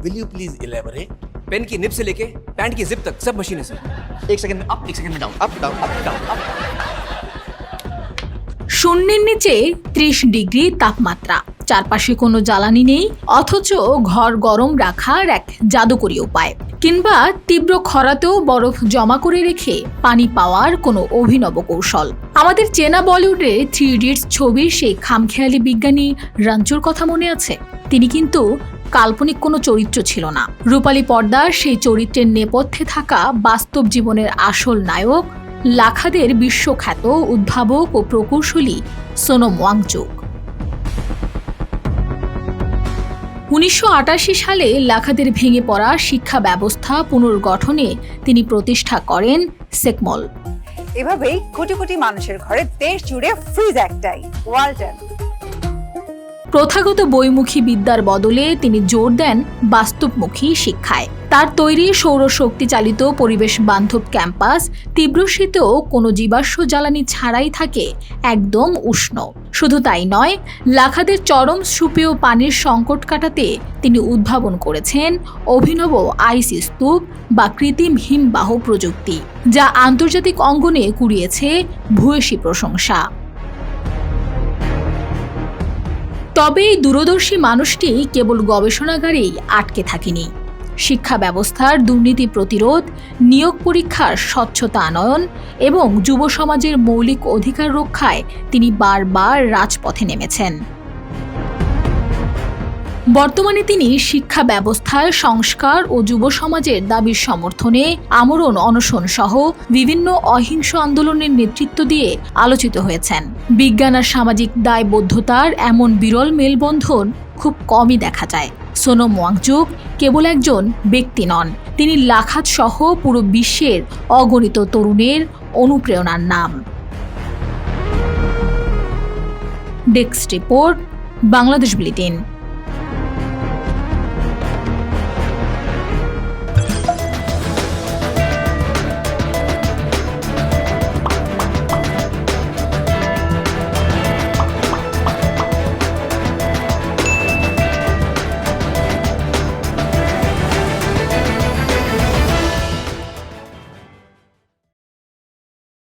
Will you please elaborate? Pen की nib से लेके पैंट की जिप तक सब मशीनें सर। एक सेकंड में अप, एक सेकंड में down, up down up down up. শূন্যের নিচে 30 ডিগ্রি তাপমাত্রা, চারপাশে কোনো জ্বালানি নেই, অথচ ঘর গরম রাখার এক জাদুকরী উপায়। কিংবা তীব্র খরাতেও বরফ জমা করে রেখে পানি পাওয়ার কোনো অভিনব কৌশল। আমাদের চেনা বলিউডের 3 ইডিয়টস ছবির সেই খামখেয়ালি বিজ্ঞানী রাঞ্চুর কথা মনে আছে? তিনি কিন্তু কাল্পনিক কোনো চরিত্র ছিল না। রূপালী পর্দার সেই চরিত্রের নেপথ্যে থাকা বাস্তব জীবনের আসল নায়ক লাখাদের বিশ্বখ্যাত উদ্ভাবক ও প্রকৌশলী সোনম ওয়াংচুক। 1988 সালে লাখাদের ভেঙে পড়া শিক্ষা ব্যবস্থা পুনর্গঠনে তিনি প্রতিষ্ঠা করেন সেকমল। এভাবেই কোটি কোটি মানুষের ঘরে দেশ জুড়ে ফ্রিজ একটাই, ওয়ালটন। প্রথাগত বইমুখী বিদ্যার বদলে তিনি জোর দেন বাস্তবমুখী শিক্ষায়। তার তৈরি সৌরশক্তি চালিত পরিবেশ বান্ধব ক্যাম্পাস তীব্র শীতেও কোনো জীবাশ্ম জ্বালানি ছাড়াই থাকে একদম উষ্ণ। শুধু তাই নয়, লাখাদের চরম সুপেয় পানির সংকট কাটাতে তিনি উদ্ভাবন করেছেন অভিনব আইস স্তূপ বা কৃত্রিম হিমবাহ প্রযুক্তি, যা আন্তর্জাতিক অঙ্গনে কুড়িয়েছে ভূয়সী প্রশংসা। তবে এই দূরদর্শী মানুষটি কেবল গবেষণাগারেই আটকে থাকেনি। শিক্ষা ব্যবস্থার দুর্নীতি প্রতিরোধ, নিয়োগ পরীক্ষার স্বচ্ছতা আনয়ন এবং যুব সমাজের মৌলিক অধিকার রক্ষায় তিনি বারবার রাজপথে নেমেছেন। বর্তমানে তিনি শিক্ষা ব্যবস্থায় সংস্কার ও যুব সমাজের দাবির সমর্থনে আমরণ অনশন সহ বিভিন্ন অহিংস আন্দোলনের নেতৃত্ব দিয়ে আলোচিত হয়েছেন। বিজ্ঞান আর সামাজিক দায়বদ্ধতার এমন বিরল মেলবন্ধন খুব কমই দেখা যায়। সোনম ওয়াংচুক কেবল একজন ব্যক্তি নন, তিনি লাখাত সহ পুরো বিশ্বের অগণিত তরুণের অনুপ্রেরণার নাম। Desk report, Bangladesh bulletin.